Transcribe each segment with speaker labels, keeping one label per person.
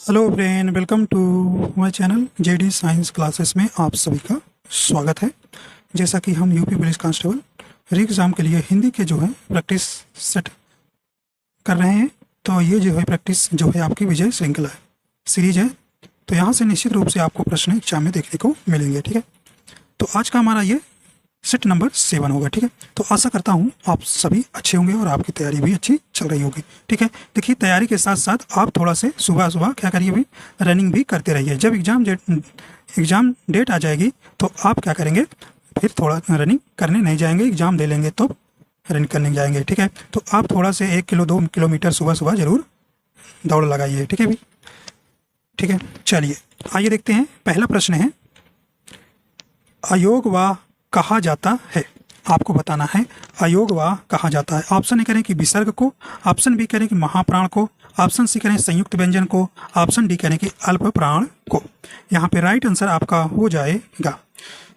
Speaker 1: Hello friend, welcome to my channel JD science classes में आप सभी का स्वागत है। जैसा कि हम UP police constable re exam के लिए हिंदी के जो है प्रैक्टिस सेट कर रहे हैं, तो ये जो है प्रैक्टिस जो है आपकी विजय श्रृंखला है, सीरीज है। तो यहाँ से निश्चित रूप से आपको प्रश्न एग्जाम में देखने को मिलेंगे। ठीक है, तो आज का हमारा ये सेट नंबर 7 होगा। ठीक है, तो आशा करता हूँ आप सभी अच्छे होंगे और आपकी तैयारी भी अच्छी चल रही होगी। ठीक है, देखिए तैयारी के साथ साथ आप थोड़ा से सुबह सुबह क्या करिए भाई, रनिंग भी करते रहिए। जब एग्ज़ाम डेट आ जाएगी तो आप क्या करेंगे, फिर थोड़ा रनिंग करने नहीं जाएंगे, एग्ज़ाम दे लेंगे तो रनिंग करने जाएंगे। ठीक है, तो आप थोड़ा से 1 किलोमीटर सुबह सुबह ज़रूर दौड़ लगाइए। ठीक है भाई, ठीक है। चलिए आइए देखते हैं, पहला प्रश्न है अयोगवाह कहा जाता है। आपको बताना है अयोगवाह कहा जाता है। ऑप्शन ए करें कि विसर्ग को, ऑप्शन बी करें कि महाप्राण को, ऑप्शन सी करें संयुक्त व्यंजन को, ऑप्शन डी करें कि अल्प प्राण को। यहाँ पे राइट आंसर आपका हो जाएगा,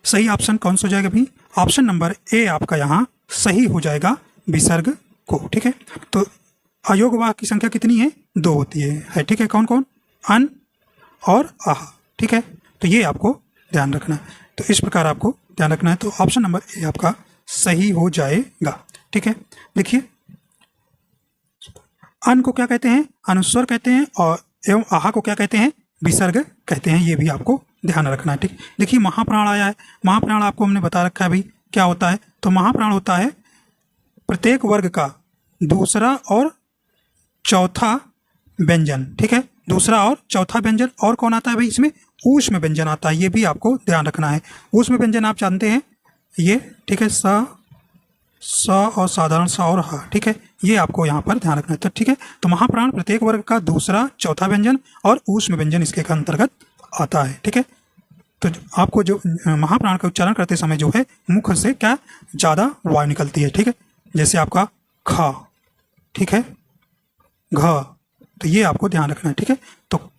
Speaker 1: सही ऑप्शन कौन सा हो जाएगा भाई, ऑप्शन नंबर ए आपका यहाँ सही हो जाएगा, विसर्ग को। ठीक है, तो अयोगवाह की संख्या कितनी है, 2 होती है। ठीक है, कौन कौन, अन और आह। ठीक है, तो ये आपको ध्यान रखना है। तो इस प्रकार आपको ध्यान रखना है, तो ऑप्शन नंबर ए आपका सही हो जाएगा। ठीक है, देखिए अन को क्या कहते हैं, अनुस्वर कहते हैं, और एवं आहा को क्या कहते हैं, विसर्ग कहते हैं। ये भी आपको ध्यान रखना है। ठीक, देखिए महाप्राण आया है, महाप्राण आपको हमने बता रखा है भाई क्या होता है। तो महाप्राण होता है प्रत्येक वर्ग का दूसरा और चौथा व्यंजन। ठीक है, दूसरा और चौथा व्यंजन। और कौन आता है भाई इसमें, ऊष्म व्यंजन आता है। ये भी आपको ध्यान रखना है। ऊष्म व्यंजन आप जानते हैं ये, ठीक है, स और साधारण सा और हा। ठीक है, ये आपको यहाँ पर ध्यान रखना है। तो ठीक है, तो महाप्राण प्रत्येक वर्ग का दूसरा चौथा व्यंजन और ऊष्म व्यंजन इसके अंतर्गत आता है। ठीक है, तो आपको जो महाप्राण का उच्चारण करते समय जो है मुख से क्या ज़्यादा वायु निकलती है। ठीक है, जैसे आपका खा, ठीक है, घ, तो ये आपको ध्यान रखना है। ठीक है, तो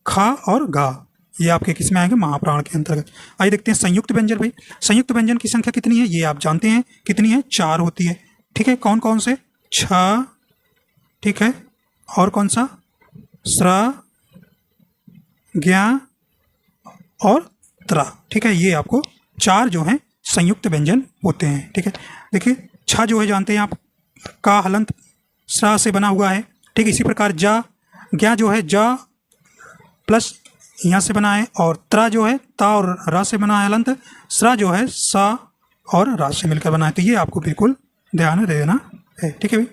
Speaker 1: खा और घा ये आपके किस में आएंगे, महाप्राण के अंतर्गत। आइए देखते हैं संयुक्त व्यंजन भाई। संयुक्त व्यंजन की संख्या कितनी है, ये आप जानते हैं कितनी है, 4 होती है। ठीक है, कौन कौन से, छ, ठीक है, और कौन सा, स्र, ज्ञा और त्रा। ठीक है, ये आपको 4 जो हैं संयुक्त व्यंजन होते हैं। ठीक है, देखिए छ जो है जानते हैं आप, का हलंत स्रा से बना हुआ है। ठीक, इसी प्रकार जा, ज्ञा जो है जा प्लस यहाँ से बना है, और त्रा जो है ता और रा से बना है हलंत, स्रा जो है सा और रा से मिलकर बना है। तो ये आपको बिल्कुल ध्यान देना है। ठीक है भाई,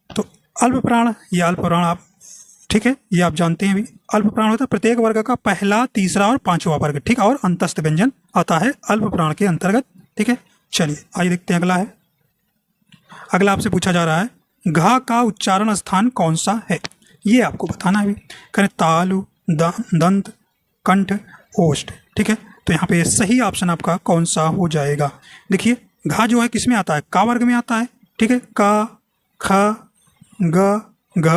Speaker 1: तो अल्प प्राण या अल्प प्राण आप, ठीक है, ये आप जानते हैं भी, अल्प प्राण होता है प्रत्येक वर्ग का पहला, तीसरा और पांचवा वर्ग। ठीक, और अंतस्थ व्यंजन आता है अल्प प्राण के अंतर्गत। ठीक है, चलिए आइए देखते हैं अगला है। अगला आपसे पूछा जा रहा है घा का उच्चारण स्थान कौन सा है, ये आपको बताना है। करें तालु, दंत, कंठ, ओष्ठ। ठीक है, तो यहाँ पे सही ऑप्शन आपका कौन सा हो जाएगा। देखिए घा जो है किस में आता है, का वर्ग में आता है। ठीक है, का, ख, ग, घ,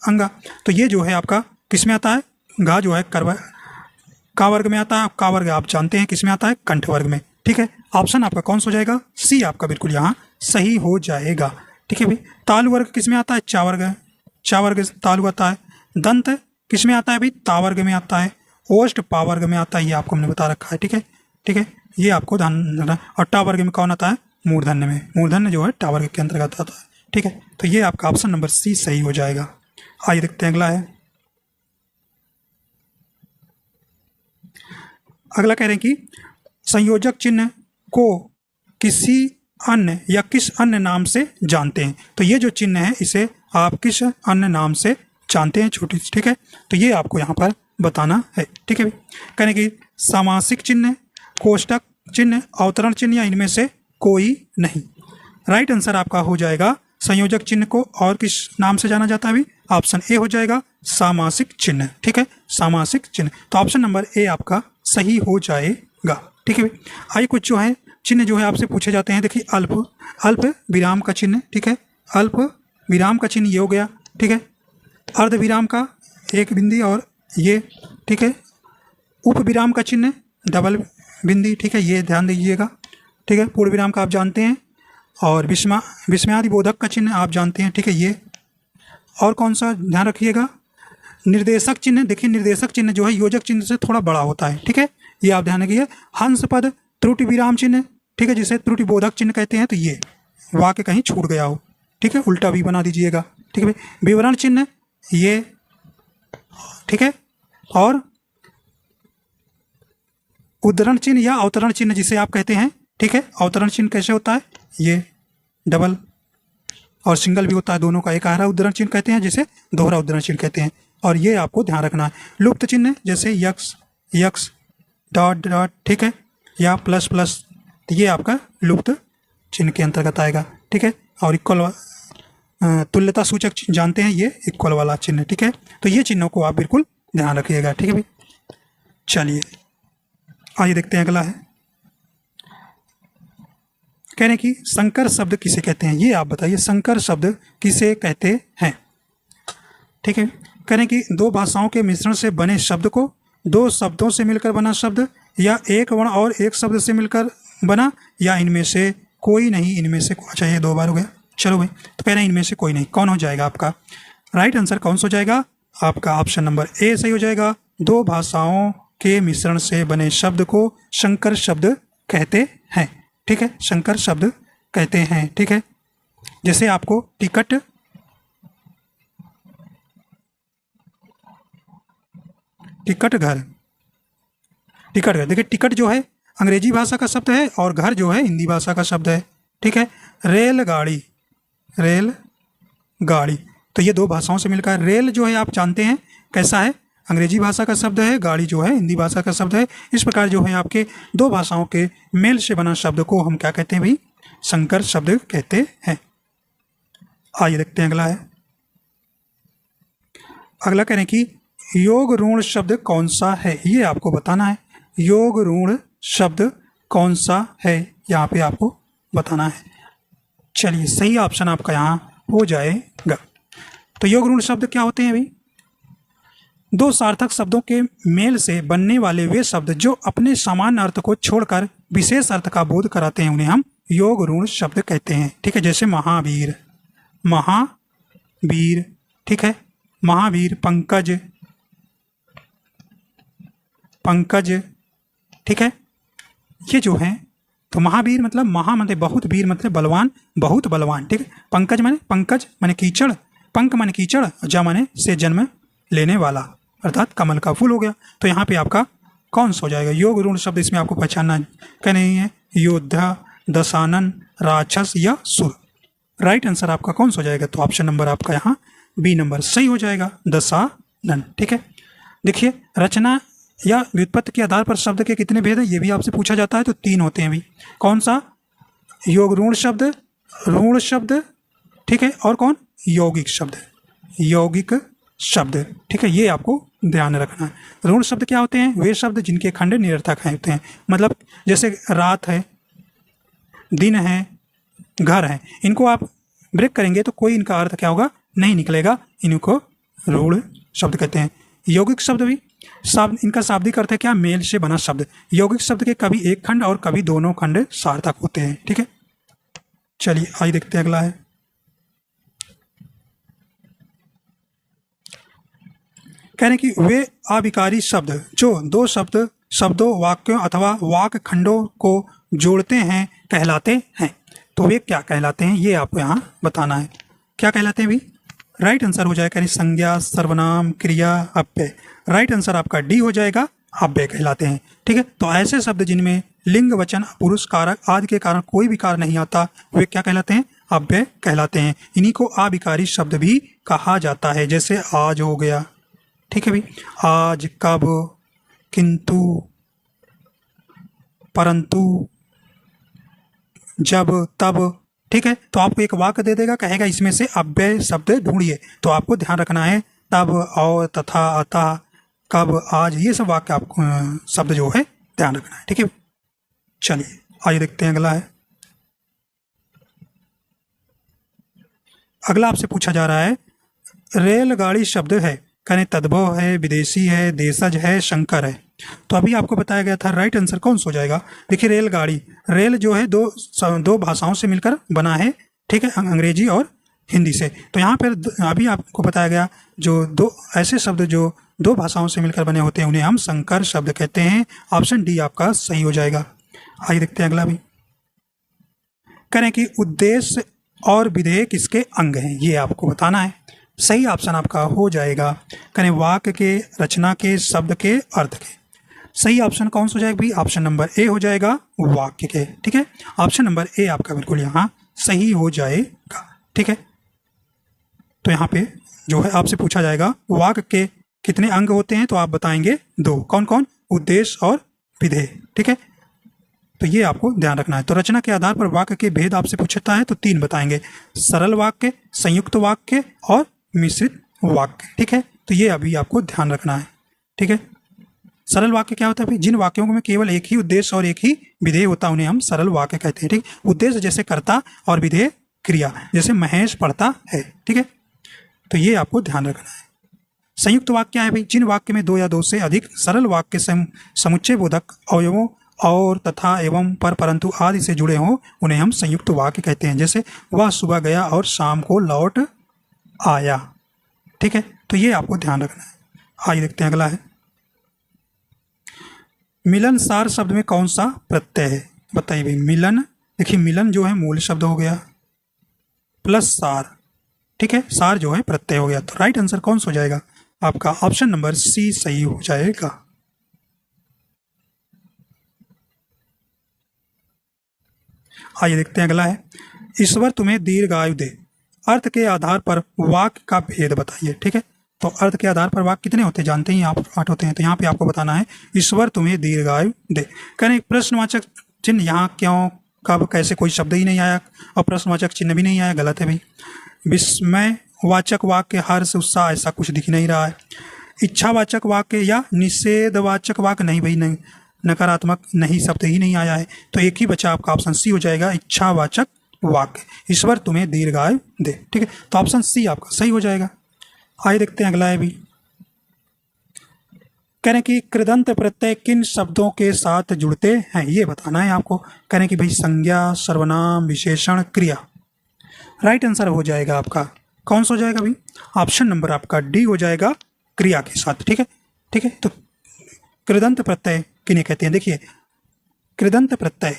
Speaker 1: अंगा। तो ये जो है आपका किस में आता है, घा जो है का वर्ग में आता है। का वर्ग आप जानते हैं किस में आता है, कंठ वर्ग में। ठीक है, ऑप्शन आपका कौन सा हो जाएगा, सी आपका बिल्कुल यहाँ सही हो जाएगा। ठीक है भाई, तालु वर्ग किस में आता है, चा वर्ग, चा वर्ग तालु आता है। दंत किस में आता है भाई, ता वर्ग में आता है। ओष्ठ पा वर्ग में आता है, ये आपको हमने बता रखा है। ठीक है, ठीक है, ये आपको ध्यान रखना। और टा वर्ग में कौन आता है, मूर्धन्य में, मूर्धन्य जो है टा वर्ग के अंतर्गत आता है। ठीक है, तो ये आपका ऑप्शन नंबर सी सही हो जाएगा। आइए देखते हैं अगला है। अगला कह रहे हैं कि संयोजक चिन्ह को किसी अन्य या किस अन्य नाम से जानते हैं। तो ये जो चिन्ह है इसे आप किस अन्य नाम से जानते हैं, छोटी। ठीक है, तो ये आपको यहाँ पर बताना है। ठीक है, कहने की सामासिक चिन्ह, कोष्टक चिन्ह, अवतरण चिन्ह, या इनमें से कोई नहीं। राइट आंसर आपका हो जाएगा संयोजक चिन्ह को और किस नाम से जाना जाता है अभी, ऑप्शन ए हो जाएगा, सामासिक चिन्ह। ठीक है, सामासिक चिन्ह, तो ऑप्शन नंबर ए आपका सही हो जाएगा। ठीक है, आइए कुछ जो है चिन्ह जो है आपसे पूछे जाते हैं। देखिए अल्प विराम का चिन्ह। ठीक है, अल्प विराम का चिन्ह ये हो गया। ठीक है, अर्ध विराम का एक बिंदी और ये। ठीक है, उप विराम का चिन्ह डबल बिंदी। ठीक है, ये ध्यान दीजिएगा। ठीक है, पूर्ण विराम का आप जानते हैं, और विस्मयादि बोधक का चिन्ह आप जानते हैं। ठीक है, ये और कौन सा ध्यान रखिएगा, निर्देशक चिन्ह, देखिए निर्देशक चिन्ह जो है योजक चिन्ह से थोड़ा बड़ा होता है, ठीक है, ये आप ध्यान रखिए। हंस पद त्रुटि विराम चिन्ह, ठीक है, जिसे त्रुटि बोधक चिन्ह कहते हैं, तो ये वाक्य कहीं छूट गया हो, ठीक है, उल्टा भी बना दीजिएगा, ठीक है भाई। विवरण चिन्ह ये, ठीक है, और उद्धरण चिन्ह या अवतरण चिन्ह जिसे आप कहते हैं, ठीक है। अवतरण चिन्ह कैसे होता है, ये डबल और सिंगल भी होता है, दोनों का एकारा उद्धरण चिन्ह कहते हैं, जिसे दोहरा उद्धरण चिन्ह कहते हैं, और ये आपको ध्यान रखना है। लुप्त चिन्ह जैसे यक्स, यक्स डॉट डॉट, ठीक है, या प्लस प्लस, तो ये आपका लुप्त चिन्ह के अंतर्गत आएगा, ठीक है। और इक्वल तुल्यता सूचक जानते हैं, ये इक्वल वाला चिन्ह, ठीक है। तो ये चिन्हों को आप बिल्कुल ध्यान रखिएगा, ठीक है भाई। चलिए आइए देखते हैं अगला है, कह रहे हैं कि संकर शब्द किसे कहते हैं, ये आप बताइए, संकर शब्द किसे कहते हैं, ठीक है। कह रहे हैं कि दो भाषाओं के मिश्रण से बने शब्द को, दो शब्दों से मिलकर बना शब्द, या एक वर्ण और एक शब्द से मिलकर बना, या इनमें से कोई नहीं, इनमें से, अच्छा ये 2 बार हो गया, चलो भाई। तो कह रहे हैं इनमें से कोई नहीं, कौन हो जाएगा आपका राइट आंसर, कौन सा हो जाएगा आपका ऑप्शन नंबर ए सही हो जाएगा। दो भाषाओं के मिश्रण से बने शब्द को संकर शब्द कहते हैं, ठीक है, संकर शब्द कहते हैं, ठीक है। जैसे आपको टिकट, टिकट घर, टिकट घर, देखिए टिकट जो है अंग्रेजी भाषा का शब्द है और घर जो है हिंदी भाषा का शब्द है, ठीक है। रेलगाड़ी, रेल गाड़ी, तो ये दो भाषाओं से मिलकर, रेल जो है आप जानते हैं कैसा है, अंग्रेजी भाषा का शब्द है, गाड़ी जो है हिंदी भाषा का शब्द है। इस प्रकार जो है आपके दो भाषाओं के मेल से बना शब्द को हम क्या कहते हैं भाई, संकर शब्द कहते हैं। आइए देखते हैं अगला है, अगला कह रहे हैं कि योग ऋण शब्द कौन सा है, ये आपको बताना है। योग ऋण शब्द कौन सा है, यहाँ पे आपको बताना है। चलिए सही ऑप्शन आपका यहाँ हो जाएगा। तो योग ऋण शब्द क्या होते हैं भाई, दो सार्थक शब्दों के मेल से बनने वाले वे शब्द जो अपने सामान्य अर्थ को छोड़कर विशेष अर्थ का बोध कराते हैं, उन्हें हम योग ऋण शब्द कहते हैं, ठीक है। जैसे महावीर, महावीर, ठीक है, महावीर, पंकज, पंकज, ठीक है, ये जो है, तो महावीर मतलब महा मतलब बहुत, वीर मतलब बलवान, बहुत बलवान, ठीक है। पंकज माने, पंकज माने कीचड़, पंक माने कीचड़, जा माने से जन्म लेने वाला, अर्थात कमल का फूल हो गया। तो यहाँ पे आपका कौन सा हो जाएगा योग ऋण शब्द, इसमें आपको पहचानना क्या नहीं है, योद्धा, दशानन, राक्षस या सुर। राइट आंसर आपका कौन सा हो जाएगा, तो ऑप्शन नंबर आपका यहाँ बी नंबर सही हो जाएगा, दशानन, ठीक है। देखिए रचना या व्युत्पत्ति के आधार पर शब्द के कितने भेद हैं, ये भी आपसे पूछा जाता है, तो 3 होते हैं भाई। कौन सा, योग ऋण शब्द, ठीक है, और कौन, यौगिक शब्द, यौगिक शब्द, ठीक है, ये आपको ध्यान रखना है। ऋण शब्द क्या होते हैं, वे शब्द जिनके खंड निरर्थक होते हैं, मतलब जैसे रात है, दिन है, घर है, इनको आप ब्रेक करेंगे तो कोई इनका अर्थ क्या होगा, नहीं निकलेगा, इनको ऋण शब्द कहते हैं। यौगिक शब्द भी शब्द, इनका शाब्दिक अर्थ है क्या, मेल से बना शब्द। यौगिक शब्द के कभी एक खंड और कभी दोनों खंड सार्थक होते हैं, ठीक है। चलिए आइए देखते हैं अगला है, कह रहे हैं कि वे अविकारी शब्द जो दो शब्दों, वाक्यों अथवा वाक्य खंडों को जोड़ते हैं कहलाते हैं। तो वे क्या कहलाते हैं, ये आपको यहाँ बताना है, क्या कहलाते हैं भाई। राइट आंसर हो जाएगा संज्ञा, सर्वनाम, क्रिया, अव्यय। राइट आंसर आपका डी हो जाएगा, अव्यय कहलाते हैं, ठीक है। तो ऐसे शब्द जिनमें लिंग, वचन, पुरुष, कारक आदि के कारण कोई भी कार्य नहीं आता, वे क्या कहलाते हैं, अव्यय कहलाते हैं। इन्हीं को अविकारी शब्द भी कहा जाता है, जैसे आज हो गया, ठीक है भाई, आज, कब, किंतु, परंतु, जब, तब, ठीक है। तो आपको एक वाक्य दे देगा, कहेगा इसमें से अव्यय शब्द ढूंढिए, तो आपको ध्यान रखना है तब, और, तथा, अतः, कब, आज, ये सब वाक्य आपको शब्द जो है ध्यान रखना है, ठीक है। चलिए आइए देखते हैं अगला है, अगला आपसे पूछा जा रहा है रेलगाड़ी शब्द है, कहें तद्भव है, विदेशी है, देशज है, शंकर है। तो अभी आपको बताया गया था, राइट आंसर कौन सा हो जाएगा। देखिए रेलगाड़ी, रेल जो है दो भाषाओं से मिलकर बना है, ठीक है, अंग्रेजी और हिंदी से। तो यहाँ पर अभी आपको बताया गया जो दो ऐसे शब्द जो दो भाषाओं से मिलकर बने होते हैं उन्हें हम संकर शब्द कहते हैं। ऑप्शन डी आपका सही हो जाएगा। आइए देखते हैं अगला भी। करें कि उद्देश्य और विधेय किसके अंग हैं, ये आपको बताना है। सही ऑप्शन आपका हो जाएगा करें वाक्य के, रचना के, शब्द के, अर्थ के। सही ऑप्शन कौन सा हो जाएगा भाई? ऑप्शन नंबर ए हो जाएगा वाक्य के। ठीक है, ऑप्शन नंबर ए आपका बिल्कुल यहाँ सही हो जाएगा। ठीक है, तो यहाँ पे जो है आपसे पूछा जाएगा वाक्य के कितने अंग होते हैं, तो आप बताएंगे दो। कौन कौन? उद्देश्य और विधेय। ठीक है, तो ये आपको ध्यान रखना है। तो रचना के आधार पर वाक्य के भेद आपसे पूछता है तो 3 बताएंगे, सरल वाक्य, संयुक्त वाक्य और मिश्रित वाक्य। ठीक है, तो ये अभी आपको ध्यान रखना है। ठीक है, सरल वाक्य क्या होता है भाई? जिन वाक्यों में केवल एक ही उद्देश्य और एक ही विधेय होता है उन्हें हम सरल वाक्य कहते हैं। ठीक, उद्देश्य जैसे कर्ता और विधेय क्रिया, जैसे महेश पढ़ता है। ठीक है, तो ये आपको ध्यान रखना है। संयुक्त वाक्य क्या है भाई? जिन वाक्य में 2 या 2 से अधिक सरल वाक्य समुच्चय बोधक अवयवों और, तथा, एवं, पर, परंतु आदि से जुड़े हों उन्हें हम संयुक्त वाक्य कहते हैं। जैसे वह सुबह गया और शाम को लौट आया। ठीक है, तो ये आपको ध्यान रखना है। आइए देखते हैं अगला है, मिलनसार शब्द में कौन सा प्रत्यय है? बताइए भाई। मिलन, देखिए मिलन जो है मूल शब्द हो गया प्लस सार। ठीक है, सार जो है प्रत्यय हो गया। तो राइट आंसर कौन सा हो जाएगा आपका? ऑप्शन नंबर सी सही हो जाएगा। आइए देखते हैं अगला है, ईश्वर तुम्हें दीर्घायु दे, अर्थ के आधार पर वाक्य का भेद बताइए। ठीक है, तो अर्थ के आधार पर वाक्य कितने होते हैं जानते हैं आप? 8 होते हैं। तो यहाँ पे आपको बताना है ईश्वर तुम्हें दीर्घायु दे। करें प्रश्नवाचक चिन्ह यहाँ क्यों, कब, कैसे, कोई शब्द ही नहीं आया और प्रश्नवाचक चिन्ह भी नहीं आया, गलत है भाई। विस्मय वाचक वाक्य, हर्ष, उत्साह, ऐसा कुछ दिख नहीं रहा है। इच्छावाचक वाक्य या निषेधवाचक वाक्य, नहीं भाई, नहीं, नकारात्मक नहीं, शब्द ही नहीं आया है। तो एक ही बचा आपका, ऑप्शन सी हो जाएगा इच्छावाचक वाक्य, ईश्वर तुम्हें दीर्घायु दे। ठीक है, तो ऑप्शन सी आपका सही हो जाएगा। आइए देखते हैं अगला है भी, कह रहे हैं कि कृदंत प्रत्यय किन शब्दों के साथ जुड़ते हैं, ये बताना है आपको। कह रहे हैं कि भाई संज्ञा, सर्वनाम, विशेषण, क्रिया। राइट आंसर हो जाएगा आपका कौन सा हो जाएगा भाई? ऑप्शन नंबर आपका डी हो जाएगा, क्रिया के साथ। ठीक है, ठीक है, तो कृदंत प्रत्यय किन्हें कहते हैं? देखिए कृदंत प्रत्यय,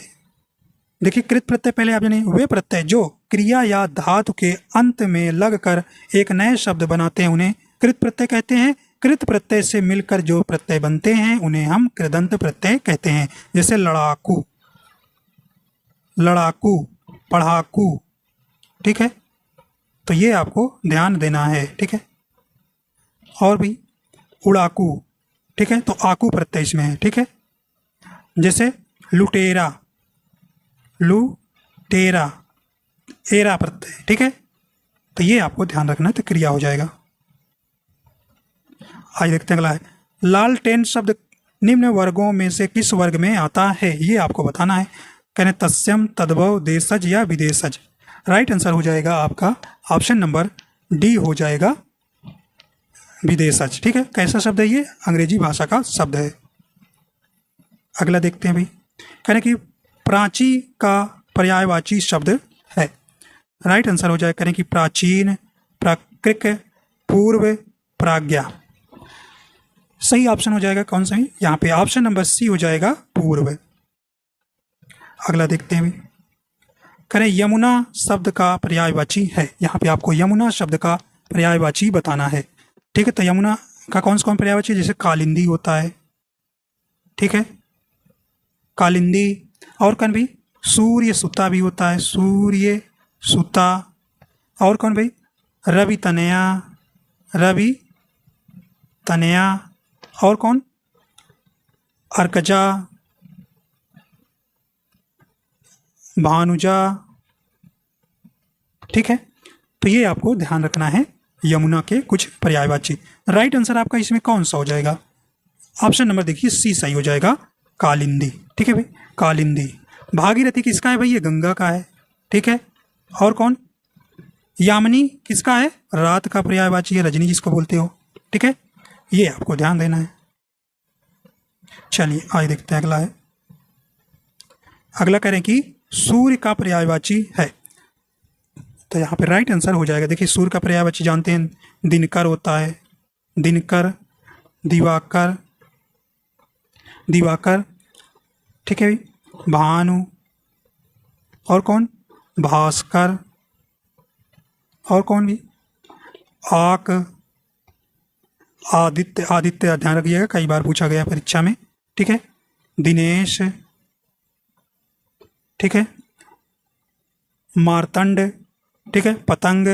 Speaker 1: देखिए कृत प्रत्यय पहले आप जानिए, वे प्रत्यय जो क्रिया या धातु के अंत में लगकर एक नए शब्द बनाते हैं उन्हें कृत प्रत्यय कहते हैं। कृत प्रत्यय से मिलकर जो प्रत्यय बनते हैं उन्हें हम कृदंत प्रत्यय कहते हैं। जैसे लड़ाकू, लड़ाकू, पढ़ाकू। ठीक है, तो ये आपको ध्यान देना है। ठीक है, और भी उड़ाकू। ठीक है, तो आकू प्रत्यय इसमें है। ठीक है, जैसे लुटेरा, लुटेरा, एरा प्रत्यय। ठीक है, तो ये आपको ध्यान रखना है, तो क्रिया हो जाएगा। आज देखते हैं अगला है, लालटेन शब्द निम्न वर्गों में से किस वर्ग में आता है, ये आपको बताना है। कहने तस्यम, तद्भव, देशज या विदेशज। राइट आंसर हो जाएगा आपका ऑप्शन नंबर डी हो जाएगा, विदेशज। ठीक है, कैसा शब्द है ये? अंग्रेजी भाषा का शब्द है। अगला देखते हैं भाई, कहने कि प्राची का पर्यायवाची शब्द है। राइट आंसर हो जाएगा, करें कि प्राचीन, प्राकृत, पूर्व, प्राज्ञा। सही ऑप्शन हो जाएगा कौन सा? यहाँ पे ऑप्शन नंबर सी हो जाएगा, पूर्व। अगला देखते हैं भाई, करें यमुना शब्द का पर्यायवाची है। यहाँ पे आपको यमुना शब्द का पर्यायवाची बताना है। ठीक है, तो यमुना का कौन सा पर्यायवाची? जैसे कालिंदी होता है। ठीक है, कालिंदी। और कौन भाई? सूर्य सुता भी होता है, सूर्य सुता। और कौन भाई? रवि तनया, रवि तनया। और कौन? अर्कजा, भानुजा। ठीक है, तो ये आपको ध्यान रखना है यमुना के कुछ पर्यायवाची। राइट आंसर आपका इसमें कौन सा हो जाएगा? ऑप्शन नंबर देखिए सी सही हो जाएगा, कालिंदी। ठीक है भाई, कालिंदी। भागीरथी किसका है भाई? ये गंगा का है। ठीक है, और कौन? यामिनी किसका है? रात का पर्यायवाची है, रजनी जिसको बोलते हो। ठीक है, ये आपको ध्यान देना है। चलिए आइए देखते हैं अगला है, अगला करें कि सूर्य का पर्यायवाची है। तो यहाँ पे राइट आंसर हो जाएगा। देखिए सूर्य का पर्यायवाची जानते हैं, दिनकर होता है, दिनकर, दिवाकर, दिवाकर, ठीक है भाई, भानु, और कौन, भास्कर, और कौन भी, आक, आदित्य, आदित्य ध्यान रखिएगा कई बार पूछा गया परीक्षा में, ठीक है, दिनेश, ठीक है, मार्तंड, ठीक है, पतंग,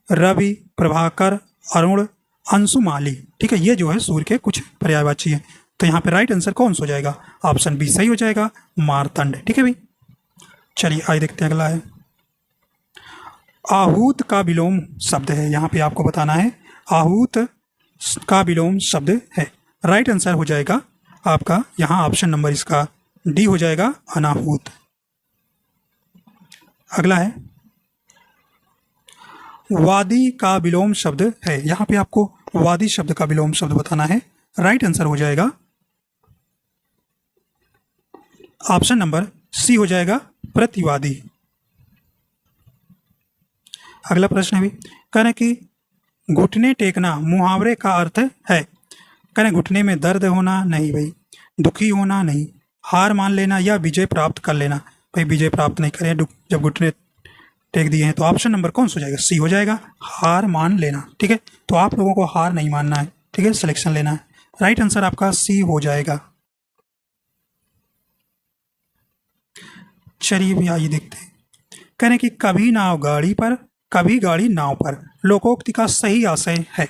Speaker 1: रवि, प्रभाकर, अरुण, अंशुमाली, ठीक है, ये जो है सूर्य के कुछ पर्यायवाची है। तो यहाँ पे राइट आंसर कौन सा हो जाएगा, ऑप्शन बी सही हो जाएगा, मार्तंड, ठीक है भाई। चलिए आइए देखते हैं अगला है, आहूत का विलोम शब्द है, यहाँ पे आपको बताना है आहूत का विलोम शब्द है। राइट आंसर हो जाएगा आपका यहाँ ऑप्शन नंबर इसका डी हो जाएगा, अनाहूत। अगला है, वादी का विलोम शब्द है, यहाँ पे आपको वादी शब्द का विलोम शब्द बताना है। राइट आंसर हो जाएगा ऑप्शन नंबर सी हो जाएगा, प्रतिवादी। अगला प्रश्न है भी, कह रहे कि घुटने टेकना मुहावरे का अर्थ है, कह रहे घुटने में दर्द होना, नहीं भाई, दुखी होना नहीं, हार मान लेना या विजय प्राप्त कर लेना, भाई विजय प्राप्त नहीं करें जब घुटने टेक दिए हैं। तो ऑप्शन नंबर कौन सा हो जाएगा, सी हो जाएगा, हार मान लेना, ठीक है। तो आप लोगों को हार नहीं मानना है, ठीक है, सिलेक्शन लेना है। राइट आंसर आपका सी हो जाएगा। चलिए भी आइए देखते हैं, कह रहे कि कभी नाव गाड़ी पर, कभी गाड़ी नाव पर, लोकोक्ति का सही आशय है।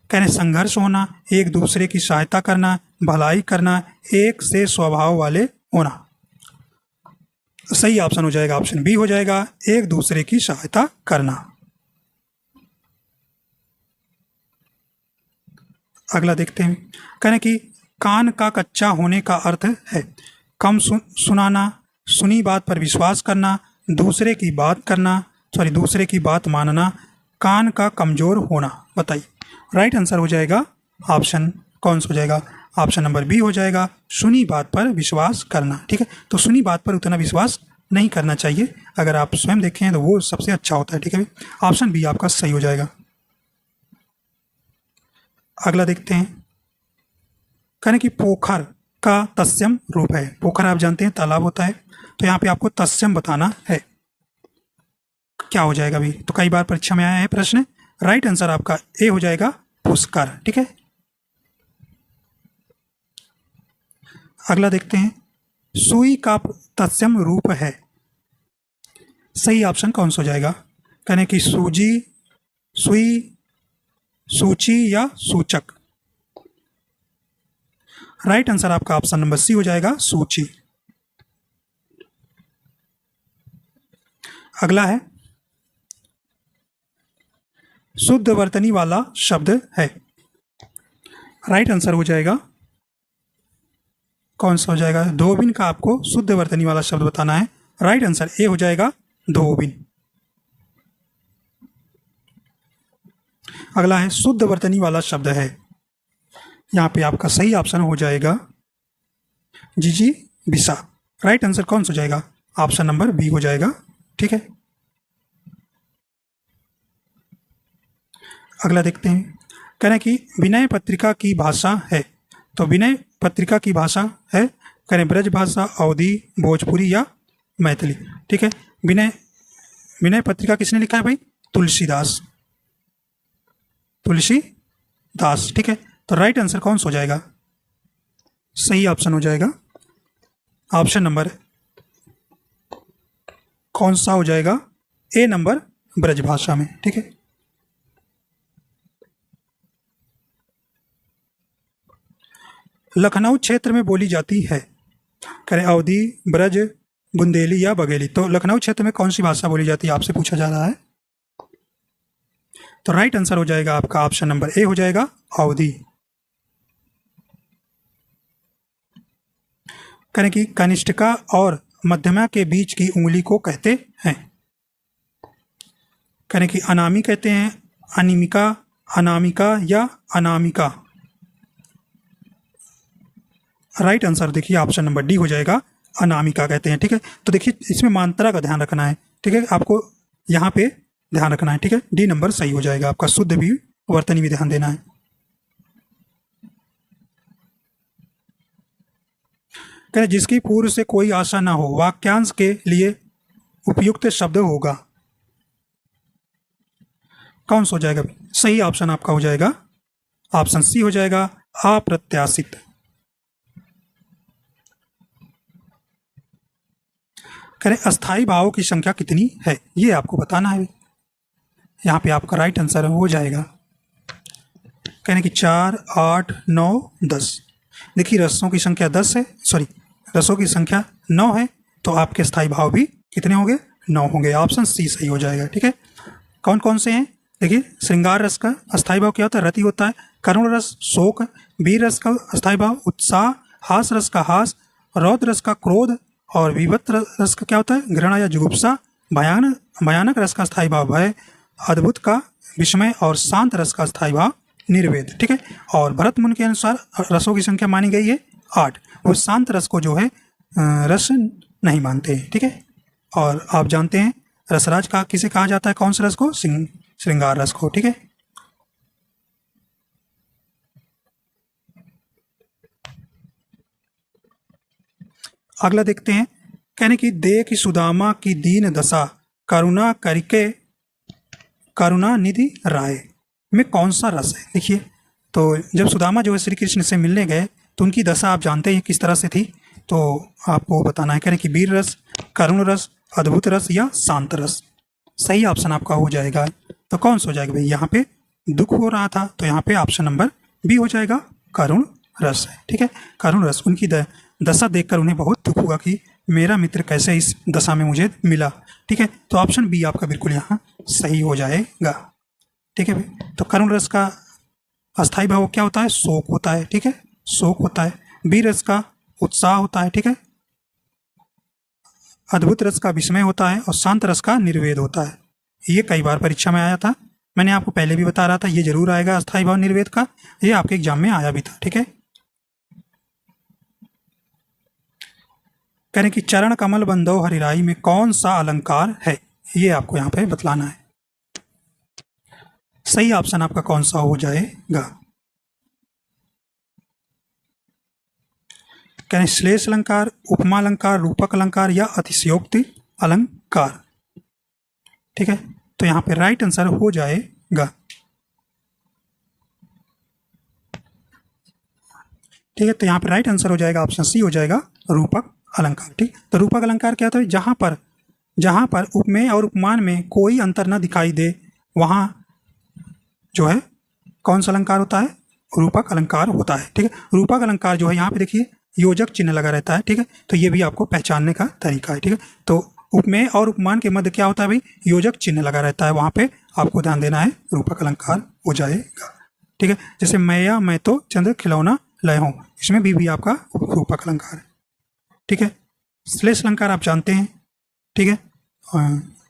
Speaker 1: कह रहे संघर्ष होना, एक दूसरे की सहायता करना, भलाई करना, एक से स्वभाव वाले होना। सही ऑप्शन हो जाएगा ऑप्शन बी हो जाएगा, एक दूसरे की सहायता करना। अगला देखते हैं, कह रहे कि कान का कच्चा होने का अर्थ है कम सुनाना, सुनी बात पर विश्वास करना, दूसरे की बात मानना, कान का कमजोर होना। बताइए राइट आंसर हो जाएगा ऑप्शन कौन सा हो जाएगा, ऑप्शन नंबर बी हो जाएगा, सुनी बात पर विश्वास करना, ठीक है। तो सुनी बात पर उतना विश्वास नहीं करना चाहिए, अगर आप स्वयं देखें तो वो सबसे अच्छा होता है, ठीक है। ऑप्शन बी आपका सही हो जाएगा। अगला देखते हैं, कहने कि पोखर का तत्सम रूप है, पोखर आप जानते हैं तालाब होता है, तो यहाँ पे आपको तत्सम बताना है, क्या हो जाएगा भी। तो कई बार परीक्षा में आया है प्रश्न, राइट आंसर आपका ए हो जाएगा, पुष्कर, ठीक है। अगला देखते हैं, सुई का तत्सम रूप है, सही ऑप्शन कौन सा हो जाएगा, कहने कि सूजी, सुई, सूची या सूचक। राइट आंसर आपका ऑप्शन नंबर सी हो जाएगा, सूची। अगला है, शुद्ध वर्तनी वाला शब्द है, राइट आंसर हो जाएगा कौन सा हो जाएगा, धोबिन का आपको शुद्ध वर्तनी वाला शब्द बताना है। राइट आंसर ए हो जाएगा, धोबिन। अगला है, शुद्ध वर्तनी वाला शब्द है, यहाँ पे आपका सही ऑप्शन हो जाएगा जीजी बिसा। राइट आंसर कौन सा हो जाएगा, ऑप्शन नंबर बी हो जाएगा, ठीक है। अगला देखते हैं, कह रहे हैं कि विनय पत्रिका की भाषा है, तो विनय पत्रिका की भाषा है, कह रहे ब्रज भाषा, अवधी, भोजपुरी या मैथिली, ठीक है। विनय पत्रिका किसने लिखा है भाई, तुलसीदास, तुलसीदास, ठीक है। तो राइट आंसर कौन सा हो जाएगा, सही ऑप्शन हो जाएगा ऑप्शन नंबर कौन सा हो जाएगा, ए नंबर, ब्रज भाषा में, ठीक है। लखनऊ क्षेत्र में बोली जाती है, करें अवधी, ब्रज, बुंदेली या बघेली। तो लखनऊ क्षेत्र में कौन सी भाषा बोली जाती है आपसे पूछा जा रहा है, तो राइट आंसर हो जाएगा आपका ऑप्शन नंबर ए हो जाएगा, अवधी। करें कि कनिष्ठिका और मध्यमा के बीच की उंगली को कहते हैं, करें कि अनामी कहते हैं, अनिमिका, अनामिका या अनामिका। राइट आंसर देखिए ऑप्शन नंबर डी हो जाएगा, अनामिका कहते हैं। ठीक है, तो देखिए इसमें मात्रा का ध्यान रखना है। ठीक है, आपको यहाँ पे ध्यान रखना है। ठीक है, डी नंबर सही हो जाएगा आपका। शुद्ध भी वर्तनी भी ध्यान देना है। कह रहे जिसकी पूर्व से कोई आशा ना हो वाक्यांश के लिए उपयुक्त शब्द होगा। कौन सा हो जाएगा? सही ऑप्शन आपका हो जाएगा ऑप्शन सी हो जाएगा, अप्रत्याशित। कह रहे अस्थायी भावों की संख्या कितनी है, ये आपको बताना है। यहाँ पे आपका राइट आंसर हो जाएगा। कहने की 4, 8, 9, 10। देखिए रसों की संख्या 10 है, सॉरी रसों की संख्या 9 है, तो आपके स्थायी भाव भी कितने होंगे? 9 होंगे। ऑप्शन सी सही हो जाएगा। ठीक है, कौन कौन से हैं? देखिए श्रृंगार रस का अस्थायी भाव क्या होता है? रति होता है। करुण रस शोक, वीर रस का अस्थायी भाव उत्साह, हास रस का हास, रौद्र रस का क्रोध, और विभत्त रस का क्या होता है? घृणा या जुगुप्सा। भयानक रस का स्थायी भाव भय, अद्भुत का विस्मय, और शांत रस का स्थायी भाव निर्वेद। ठीक है, और भरत मुनि के अनुसार रसों की संख्या मानी गई है 8। वो शांत रस को जो है रस नहीं मानते हैं। ठीक है, और आप जानते हैं रसराज का किसे कहा जाता है? कौन से रस को? श्रृंगार रस को। ठीक है, अगला देखते हैं। कहने की दे की सुदामा की दीन दशा करुणा करके करुणा निधि राय में कौन सा रस है? देखिए तो जब सुदामा जो है श्री कृष्ण से मिलने गए तो उनकी दशा आप जानते हैं किस तरह से थी, तो आपको बताना है। कहने की वीर रस, करुण रस, अद्भुत रस या शांत रस। सही ऑप्शन आपका हो जाएगा। तो कौन सा हो जाएगा भाई? यहाँ पे दुख हो रहा था, तो यहाँ पे ऑप्शन नंबर बी हो जाएगा, करुण रस है। ठीक है, करुण रस। उनकी दशा देखकर उन्हें बहुत दुख हुआ कि मेरा मित्र कैसे इस दशा में मुझे मिला। ठीक है, तो ऑप्शन बी आपका बिल्कुल यहाँ सही हो जाएगा। ठीक है भाई, तो करुण रस का अस्थायी भाव क्या होता है? शोक होता है। ठीक है, शोक होता है। वीर रस का उत्साह होता है। ठीक है, अद्भुत रस का विस्मय होता है, और शांत रस का निर्वेद होता है। ये कई बार परीक्षा में आया था, मैंने आपको पहले भी बता रहा था ये जरूर आएगा अस्थायी भाव निर्वेद का, ये आपके एग्जाम में आया भी था। ठीक है, कह रहे कि चरण कमल बंदो हरिराई में कौन सा अलंकार है? ये आपको यहाँ पे बतलाना है। सही ऑप्शन आपका कौन सा हो जाएगा? कह रहे श्लेष अलंकार, उपमा अलंकार, रूपक अलंकार या अतिशयोक्ति अलंकार। ठीक है, तो यहाँ पे राइट आंसर हो जाएगा। ठीक है, तो यहाँ पे राइट आंसर हो जाएगा ऑप्शन सी हो जाएगा, रूपक अलंकार। ठीक, तो रूपक अलंकार क्या होता है? जहाँ पर उपमेय और उपमान में कोई अंतर न दिखाई दे वहाँ जो है कौन सा अलंकार होता है? रूपक अलंकार होता है। ठीक है, रूपक अलंकार जो है यहाँ पे देखिए योजक चिन्ह लगा रहता है। ठीक है, तो ये भी आपको पहचानने का तरीका है। ठीक है, तो उपमेय और उपमान के मध्य क्या होता है भाई? योजक चिन्ह लगा रहता है, वहाँ पे आपको ध्यान देना है, रूपक अलंकार हो जाएगा। ठीक है, जैसे मैया मैं तो चंद्र खिलौना लय हूँ, इसमें भी आपका रूपक अलंकार है। ठीक है, श्लेष अलंकार आप जानते हैं। ठीक है,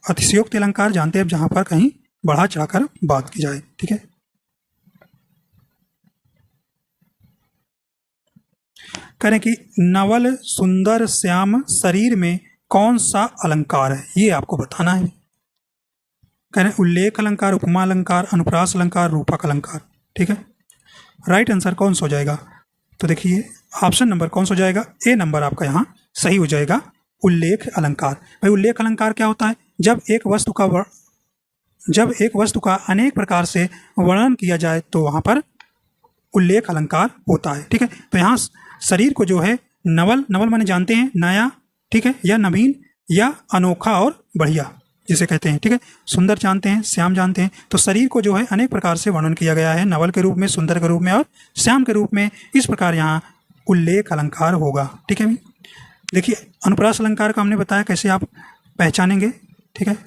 Speaker 1: अतिशयोक्त अलंकार जानते हैं जहाँ पर कहीं बढ़ा चढ़ाकर बात की जाए। ठीक है, करें कि नवल सुंदर श्याम शरीर में कौन सा अलंकार है? ये आपको बताना है। करें उल्लेख अलंकार, उपमा अलंकार, अनुप्रास अलंकार, रूपक अलंकार। ठीक है, राइट आंसर कौन सा हो जाएगा? तो देखिए ऑप्शन नंबर कौन सा हो जाएगा? ए नंबर आपका यहाँ सही हो जाएगा, उल्लेख अलंकार। भाई उल्लेख अलंकार क्या होता है? जब एक वस्तु का अनेक प्रकार से वर्णन किया जाए तो वहाँ पर उल्लेख अलंकार होता है। ठीक है, तो यहाँ शरीर को जो है नवल माने जानते हैं नया, ठीक है, या नवीन या अनोखा और बढ़िया जिसे कहते हैं। ठीक है, सुंदर जानते हैं, श्याम जानते हैं, तो शरीर को जो है अनेक प्रकार से वर्णन किया गया है, नवल के रूप में, सुंदर के रूप में और श्याम के रूप में। इस प्रकार यहाँ उल्लेख अलंकार होगा। ठीक है, देखिए अनुप्रास अलंकार का हमने बताया कैसे आप पहचानेंगे। ठीक है,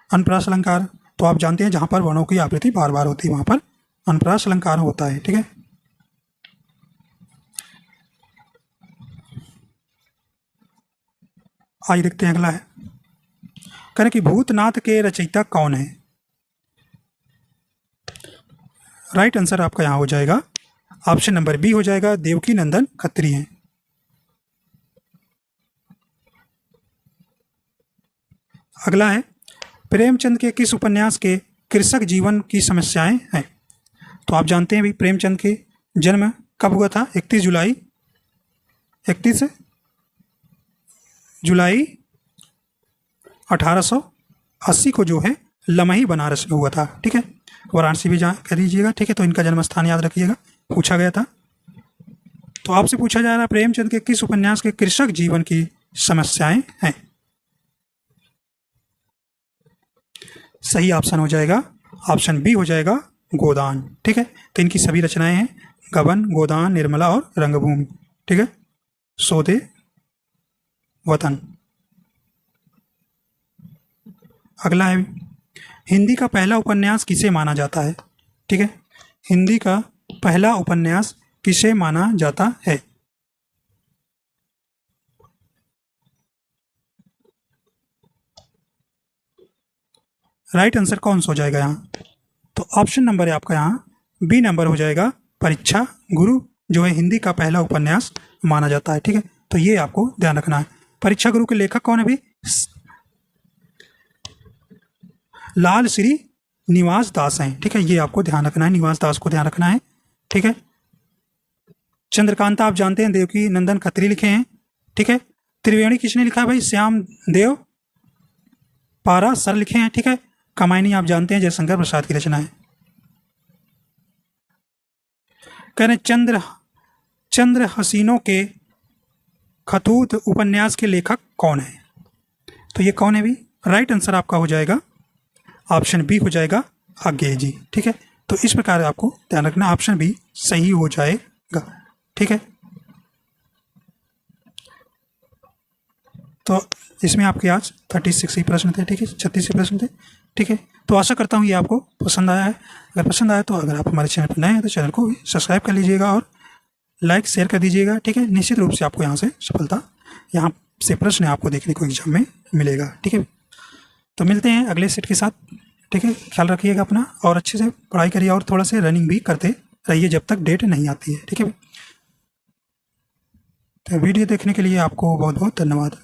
Speaker 1: अनुप्रास अलंकार तो आप जानते हैं जहाँ पर वर्णों की आवृत्ति बार बार होती है वहाँ पर अनुप्रास अलंकार होता है। ठीक है, आइए देखते हैं अगला है। करें कि भूतनाथ के रचयिता कौन है? राइट आंसर आपका यहाँ हो जाएगा ऑप्शन नंबर बी हो जाएगा, देवकी नंदन खत्री हैं। अगला है, प्रेमचंद के किस उपन्यास के कृषक जीवन की समस्याएं हैं? तो आप जानते हैं भाई प्रेमचंद के जन्म कब हुआ था? 31 जुलाई 1880 को जो है लमही बनारस में हुआ था। ठीक है, वाराणसी भी जा कर दीजिएगा। ठीक है, तो इनका जन्म स्थान याद रखिएगा, पूछा गया था। तो आपसे पूछा जा रहा है प्रेमचंद के किस उपन्यास के कृषक जीवन की समस्याएं हैं? सही ऑप्शन हो जाएगा, ऑप्शन बी हो जाएगा, गोदान। ठीक है, तो इनकी सभी रचनाएं हैं, गबन, गोदान, निर्मला और रंगभूमि। ठीक है, सौदे वतन। अगला है, हिंदी का पहला उपन्यास किसे माना जाता है? ठीक है, हिंदी का पहला उपन्यास किसे माना जाता है? राइट आंसर कौन सा हो जाएगा यहाँ? तो ऑप्शन नंबर है आपका यहाँ बी नंबर हो जाएगा, परीक्षा गुरु जो है हिंदी का पहला उपन्यास माना जाता है। ठीक है, तो ये आपको ध्यान रखना है। परीक्षा गुरु के लेखक कौन है भी? लाल श्री निवास दास हैं। ठीक है, ये आपको ध्यान रखना है, निवास दास को ध्यान रखना है। ठीक है, चंद्रकांता आप जानते हैं देवकी नंदन खत्री लिखे हैं। ठीक है, त्रिवेणी किसने लिखा है भाई? श्याम देव पारा सर लिखे हैं। ठीक है, कमायनी आप जानते हैं जयशंकर प्रसाद की रचना है। कह रहे चंद्र हसीनों के खतूत उपन्यास के लेखक कौन है? तो ये कौन है भी? राइट आंसर आपका हो जाएगा ऑप्शन बी हो जाएगा, आगे जी। ठीक है, तो इस प्रकार आपको ध्यान रखना, ऑप्शन बी सही हो जाएगा। ठीक है, तो इसमें आपके आज 36 ही प्रश्न थे। ठीक है, 36 ही प्रश्न थे। ठीक है, तो आशा करता हूँ ये आपको पसंद आया है। अगर पसंद आया तो अगर आप हमारे चैनल पर नए हैं तो चैनल को भी सब्सक्राइब कर लीजिएगा और लाइक शेयर कर दीजिएगा। ठीक है, निश्चित रूप से आपको यहाँ से सफलता, यहाँ से प्रश्न आपको देखने को एग्जाम में मिलेगा। ठीक है, तो मिलते हैं अगले सेट के साथ। ठीक है, ख्याल रखिएगा अपना और अच्छे से पढ़ाई करिए और थोड़ा सा रनिंग भी करते रहिए जब तक डेट नहीं आती है। ठीक है, तो वीडियो देखने के लिए आपको बहुत बहुत धन्यवाद।